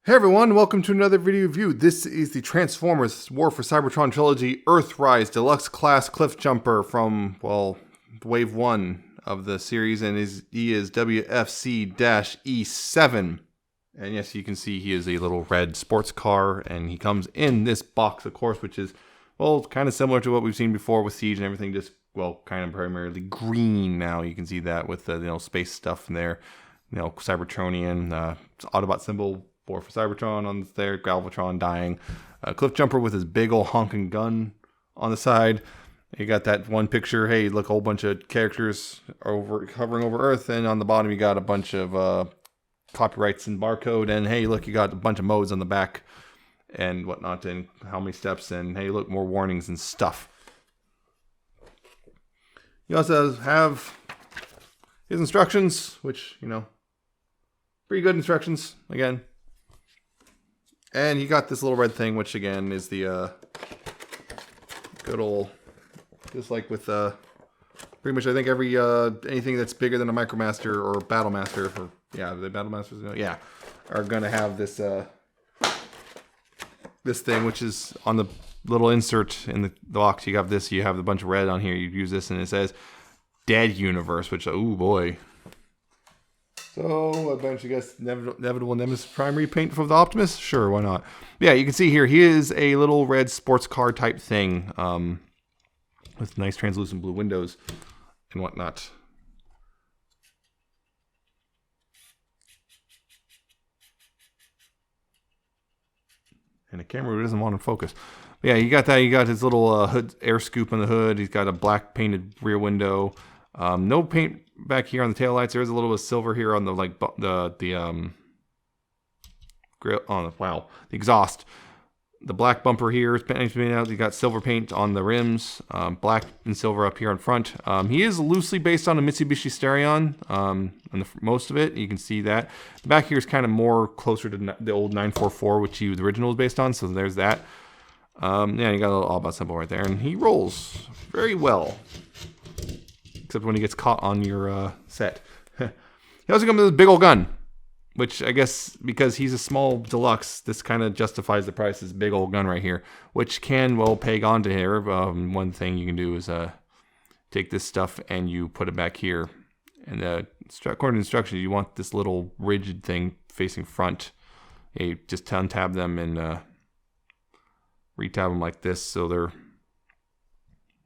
Hey everyone, welcome to another video review. This is the Transformers War for Cybertron Trilogy Earthrise Deluxe Class Cliffjumper from, well, Wave 1 of the series, and he is WFC-E7. And yes, you can see he is a little red sports car, and he comes in this box, of course, which is, well, kind of similar to what we've seen before with Siege and everything, just, well, kind of primarily green now. You can see that with the, space stuff in there, Cybertronian, Autobot symbol, for Cybertron on there, Galvatron dying, Cliffjumper with his big old honking gun on the side. You got that one picture, hey, look, a whole bunch of characters hovering over Earth, and on the bottom you got a bunch of copyrights and barcode, and hey, look, you got a bunch of modes on the back and whatnot, and how many steps, and hey, look, more warnings and stuff. You also have his instructions, which, pretty good instructions, again. And you got this little red thing, which again is the good old, just like with pretty much I think every anything that's bigger than a Micromaster or Battlemaster, or yeah, the Battlemasters, yeah, are gonna have this this thing, which is on the little insert in the box. You have this, you have a bunch of red on here. You use this, and it says Dead Universe, which oh boy. So, a bunch of, inevitable Nemesis Prime repaint for the Optimus? Sure, why not? Yeah, you can see here, he is a little red sports car type thing with nice translucent blue windows and whatnot. And the camera doesn't want to focus. But yeah, you got that. You got his little hood, air scoop on the hood. He's got a black painted rear window. No paint back here on the taillights. There's a little bit of silver here on the grill on the the exhaust. The black bumper here is painted out. You got silver paint on the rims, black and silver up here in front. He is loosely based on a Mitsubishi Stereon, on most of it. You can see that. The back here is kind of more closer to the old 944, which the original was based on. So there's that. Yeah, you got a little Autobot symbol right there, and he rolls very well. Except when he gets caught on your set. He also comes with this big old gun, which I guess because he's a small deluxe, this kind of justifies the price. This big old gun right here, which can well peg onto here. One thing you can do is take this stuff and you put it back here. And according to instructions, you want this little rigid thing facing front. You just untab them and retab them like this, so they're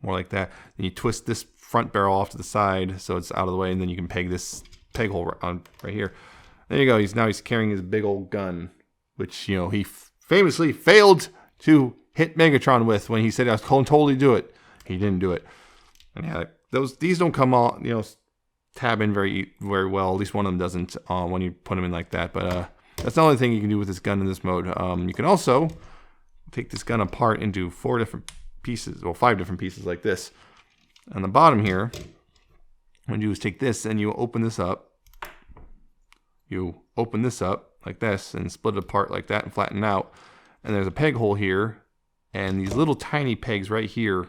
more like that. Then you twist this front barrel off to the side so it's out of the way, and then you can peg this peg hole on right here. There you go. He's carrying his big old gun, which he famously failed to hit Megatron with when he said I was going to totally do it. He didn't do it. And yeah, these don't come on tab in very well. At least one of them doesn't when you put them in like that. But that's the only thing you can do with this gun in this mode. You can also take this gun apart into 4 different pieces, well, 5 different pieces like this. On the bottom here, what you do is take this and you open this up. You open this up like this and split it apart like that and flatten out. And there's a peg hole here and these little tiny pegs right here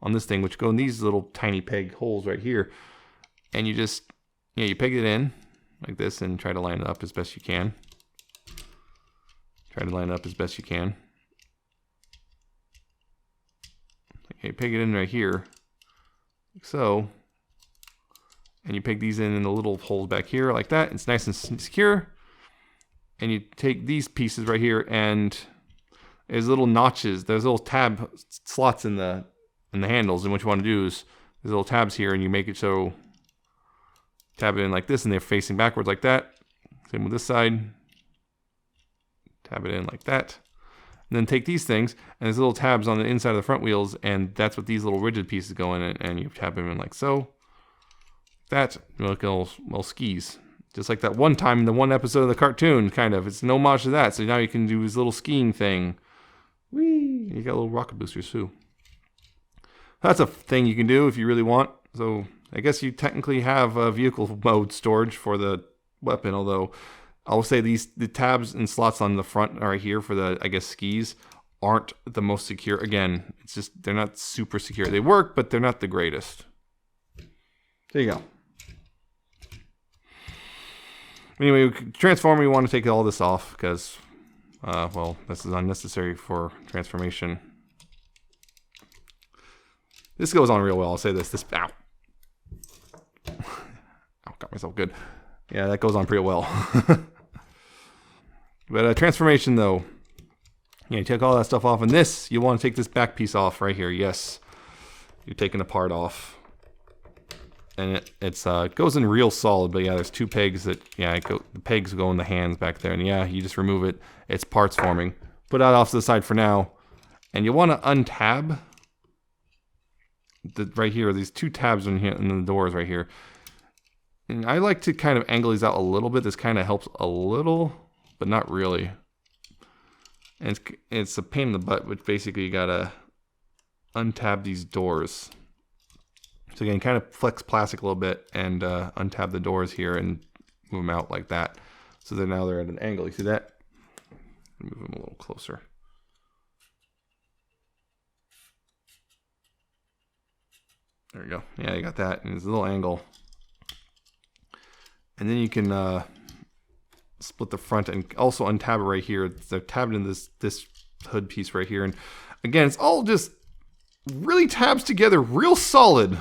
on this thing, which go in these little tiny peg holes right here. And you just, you peg it in like this and try to line it up as best you can. Try to line it up as best you can. Okay, peg it in right here. Like so. And you peg these in the little holes back here like that. It's nice and secure. And you take these pieces right here, and there's little notches. There's little tab slots in the handles. And what you want to do is there's little tabs here, and you make it so tab it in like this, and they're facing backwards like that. Same with this side. Tab it in like that. And then take these things, and there's little tabs on the inside of the front wheels, and that's what these little rigid pieces go in, and you tab them in like so. That, like little skis. Just like that one time in the one episode of the cartoon, kind of. It's an homage to that, so now you can do this little skiing thing. Whee! You got little rocket boosters too. That's a thing you can do if you really want. So I guess you technically have a vehicle mode storage for the weapon, although I will say the tabs and slots on the front right here for the, I guess, skis aren't the most secure. Again, it's just, they're not super secure. They work, but they're not the greatest. There you go. Anyway, Transformer, we want to take all this off because Well, this is unnecessary for transformation. This goes on real well. I'll say this. Ow. Ow, got myself good. Yeah, that goes on pretty well. But transformation, though. Yeah, you take all that stuff off. And this, you want to take this back piece off right here. Yes. You're taking the part off. And it goes in real solid. But yeah, there's two pegs that, yeah, the pegs go in the hands back there. And yeah, you just remove it. It's parts forming. Put that off to the side for now. And you want to untab right here. These two tabs in the doors right here. And I like to kind of angle these out a little bit. This kind of helps a little, but not really. And it's a pain in the butt, which basically you gotta untab these doors. So again, kind of flex plastic a little bit and untab the doors here and move them out like that. So then now they're at an angle. You see that? Move them a little closer. There we go. Yeah, you got that. And there's a little angle. And then you can split the front and also untab it right here. They're tabbed in this hood piece right here. And again, it's all just really tabs together real solid.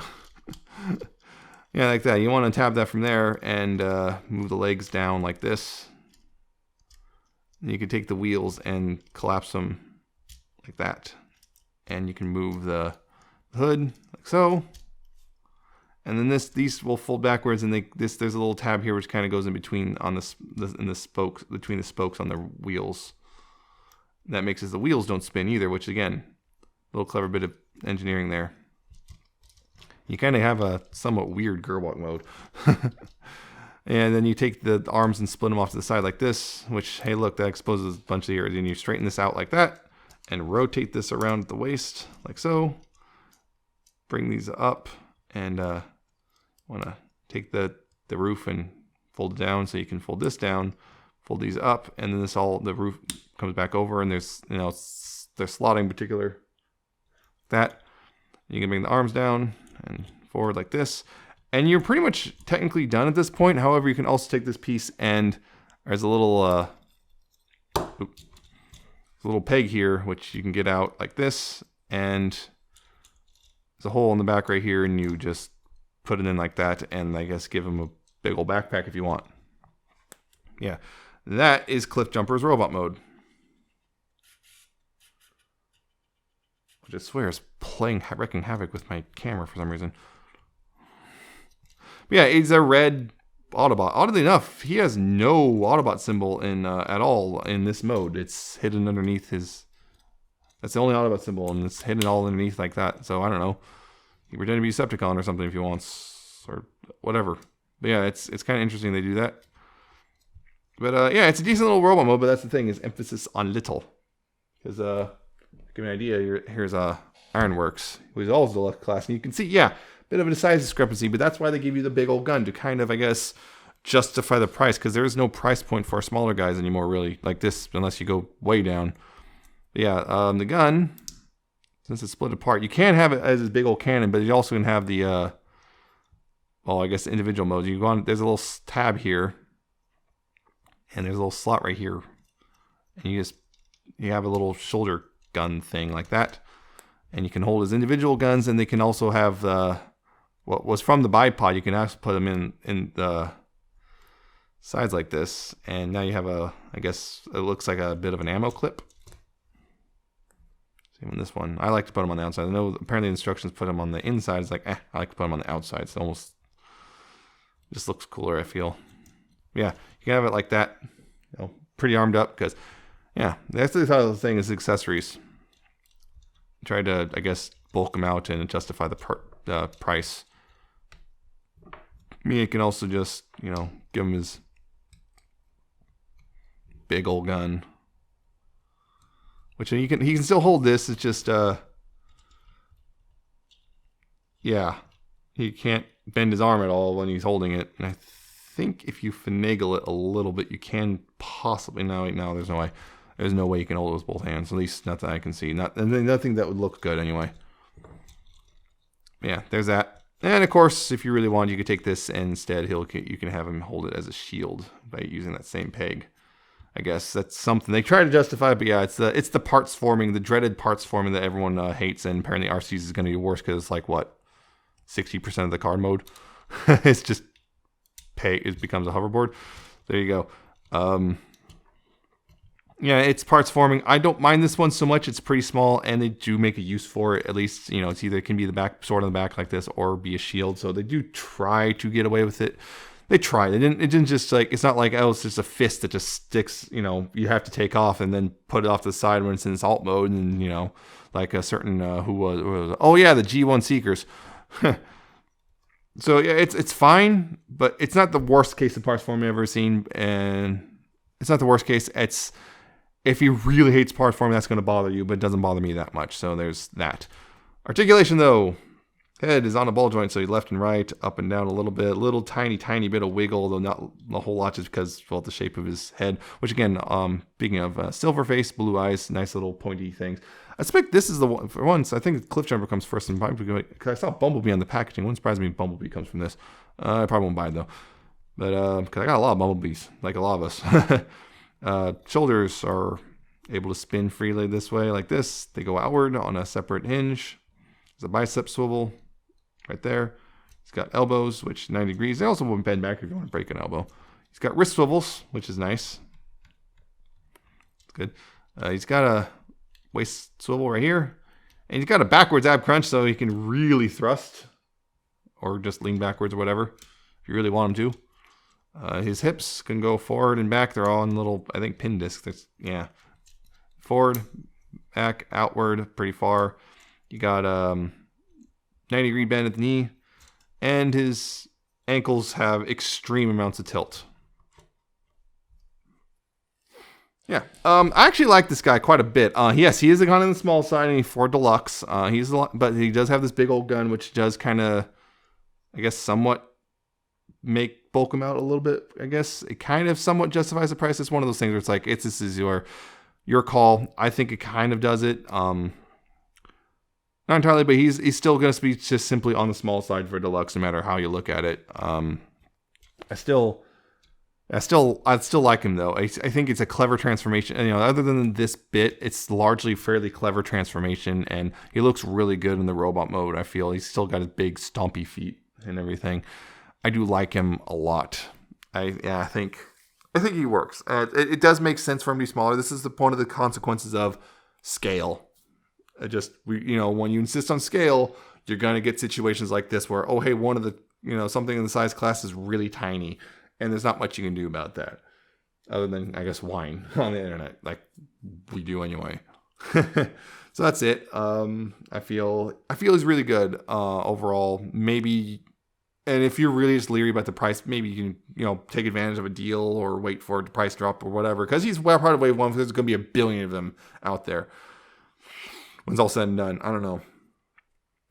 Yeah, like that. You want to tab that from there and move the legs down like this. And you can take the wheels and collapse them like that. And you can move the hood like so. And then these will fold backwards, and there's a little tab here which kind of goes in between on in the spokes, between the spokes on the wheels. That makes it so the wheels don't spin either, which again, a little clever bit of engineering there. You kind of have a somewhat weird Gerwalk mode. And then you take the arms and split them off to the side like this, which, hey, look, that exposes a bunch of ears. And you straighten this out like that and rotate this around the waist like so. Bring these up and want to take the roof and fold it down so you can fold this down, fold these up, and then the roof comes back over, and there's, they're slotting particular that. You can bring the arms down and forward like this, and you're pretty much technically done at this point. However, you can also take this piece, and there's a little peg here which you can get out like this, and there's a hole in the back right here, and you just put it in like that, and I guess give him a big old backpack if you want. Yeah, that is Cliffjumper's robot mode. Which I swear is wrecking havoc with my camera for some reason. But yeah, he's a red Autobot. Oddly enough, he has no Autobot symbol in at all in this mode. It's hidden underneath his... That's the only Autobot symbol, and it's hidden all underneath like that. So I don't know. He pretend to be Decepticon or something if he wants, or whatever. But yeah, it's kind of interesting they do that. But yeah, it's a decent little robot mode. But that's the thing, is emphasis on little. Because to give you an idea, here's Ironworks, who's also deluxe class, and you can see, yeah, bit of a size discrepancy. But that's why they give you the big old gun to kind of, I guess, justify the price. Because there is no price point for smaller guys anymore, really, like this, unless you go way down. But yeah, the gun, since it's split apart, you can have it as a big old cannon, but you also can have the, well, I guess individual modes. You go on, there's a little tab here, and there's a little slot right here, and you have a little shoulder gun thing like that, and you can hold as individual guns, and they can also have what was from the bipod. You can actually put them in the sides like this, and now you have I guess it looks like a bit of an ammo clip. Same on this one. I like to put them on the outside. I know apparently the instructions put them on the inside. It's like, I like to put them on the outside. It's almost just looks cooler, I feel. Yeah, you can have it like that. Pretty armed up, because, yeah, that's the other thing is accessories. Try to, I guess, bulk them out and justify the price. You can also just, give him his big old gun. Which he can still hold this. It's just yeah, he can't bend his arm at all when he's holding it. And I think if you finagle it a little bit, you can possibly no, there's no way. There's no way you can hold it with both hands. At least not that I can see. Nothing that would look good anyway. Yeah, there's that. And of course, if you really want, you could take this and instead you can have him hold it as a shield by using that same peg. I guess that's something they try to justify, but yeah, it's the parts forming, the dreaded parts forming that everyone hates, and apparently RCs is going to be worse because it's like what 60% of the card mode. It's just it becomes a hoverboard. There you go. Yeah, it's parts forming. I don't mind this one so much. It's pretty small, and they do make a use for it. At least, you know, it's either it can be the back sword on the back like this, or be a shield. So they do try to get away with it. They tried. It didn't just like, it's not like, oh, it's just a fist that just sticks, you know, you have to take off and then put it off to the side when it's in its alt mode. And, you know, like a certain, who was oh yeah, the G1 Seekers. So yeah, it's fine, but it's not the worst case of parts forming I've ever seen. And it's not the worst case. It's, if he really hates parts forming, that's going to bother you, but it doesn't bother me that much. So there's that. Articulation though. Head is on a ball joint, so left and right, up and down a little bit, little tiny bit of wiggle, though not a whole lot, just because, well, the shape of his head. Which again, speaking of silver face, blue eyes, nice little pointy things. I expect this is the one for once. I think Cliffjumper comes first, and because I saw Bumblebee on the packaging. Wouldn't surprise me if Bumblebee comes from this. I probably won't buy it though, but because I got a lot of Bumblebees, like a lot of us. Shoulders are able to spin freely this way, like this. They go outward on a separate hinge. There's a bicep swivel. Right there. He's got elbows, which 90 degrees. They also won't bend back if you want to break an elbow. He's got wrist swivels, which is nice. It's good. He's got a waist swivel right here. And he's got a backwards ab crunch, so he can really thrust. Or just lean backwards or whatever, if you really want him to. His hips can go forward and back. They're all in little, I think, pin discs. Yeah. Forward, back, outward, pretty far. You got 90-degree bend at the knee, and his ankles have extreme amounts of tilt. Yeah, I actually like this guy quite a bit. Yes, he is kind of on the small side, and he's for deluxe. He's a lot, but he does have this big old gun, which does kind of, I guess, somewhat bulk him out a little bit. I guess it kind of somewhat justifies the price. It's one of those things where it's like, this is your call. I think it kind of does it. Not entirely, but he's still going to be just simply on the small side for deluxe, no matter how you look at it. I still like him though. I think it's a clever transformation. And, you know, other than this bit, it's largely fairly clever transformation, and he looks really good in the robot mode. I feel he's still got his big stompy feet and everything. I do like him a lot. I think he works. It does make sense for him to be smaller. This is one of the consequences of scale. When you insist on scale, you're going to get situations like this where, oh, hey, one of the, something in the size class is really tiny, and there's not much you can do about that. Other than, I guess, whine on the internet, like we do anyway. So that's it. I feel he's really good overall. Maybe, and if you're really just leery about the price, maybe you can, take advantage of a deal or wait for the price drop or whatever, because he's part of Wave 1, there's going to be a billion of them out there. When it's all said and done, I don't know.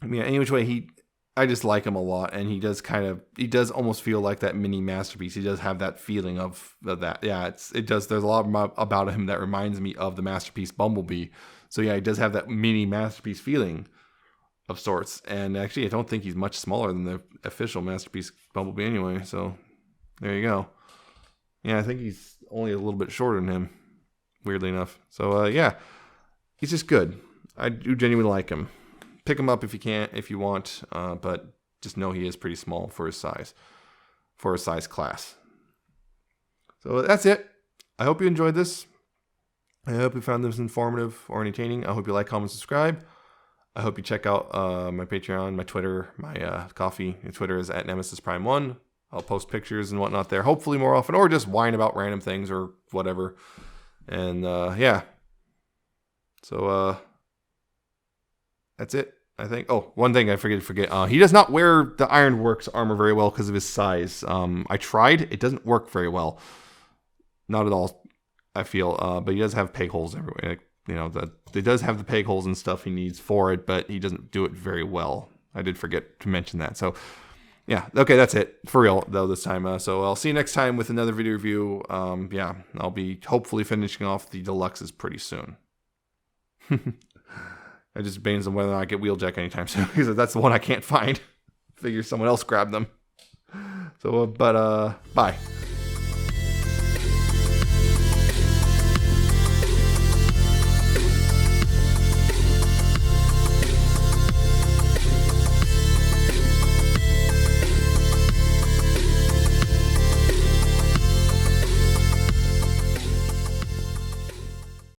I mean, any which way, I just like him a lot, and he does almost feel like that mini masterpiece. He does have that feeling of that. Yeah, it does. There's a lot about him that reminds me of the masterpiece Bumblebee. So yeah, he does have that mini masterpiece feeling of sorts. And actually, I don't think he's much smaller than the official masterpiece Bumblebee anyway. So there you go. Yeah, I think he's only a little bit shorter than him, weirdly enough. So yeah, he's just good. I do genuinely like him. Pick him up if you want, but just know he is pretty small for his size class. So that's it. I hope you enjoyed this. I hope you found this informative or entertaining. I hope you like, comment, subscribe. I hope you check out my Patreon, my Twitter, my coffee. My Twitter is @NemesisPrime1. I'll post pictures and whatnot there, hopefully more often, or just whine about random things or whatever. And yeah. So that's it, I think. Oh, one thing I forget. He does not wear the Ironworks armor very well because of his size. I tried. It doesn't work very well. Not at all, I feel. But he does have peg holes everywhere. He does have the peg holes and stuff he needs for it, but he doesn't do it very well. I did forget to mention that. So, yeah. Okay, that's it. For real, though, this time. So I'll see you next time with another video review. Yeah, I'll be hopefully finishing off the deluxes pretty soon. I just debating on whether or not I get Wheeljack anytime soon, because that's the one I can't find. Figure someone else grabbed them. So, bye.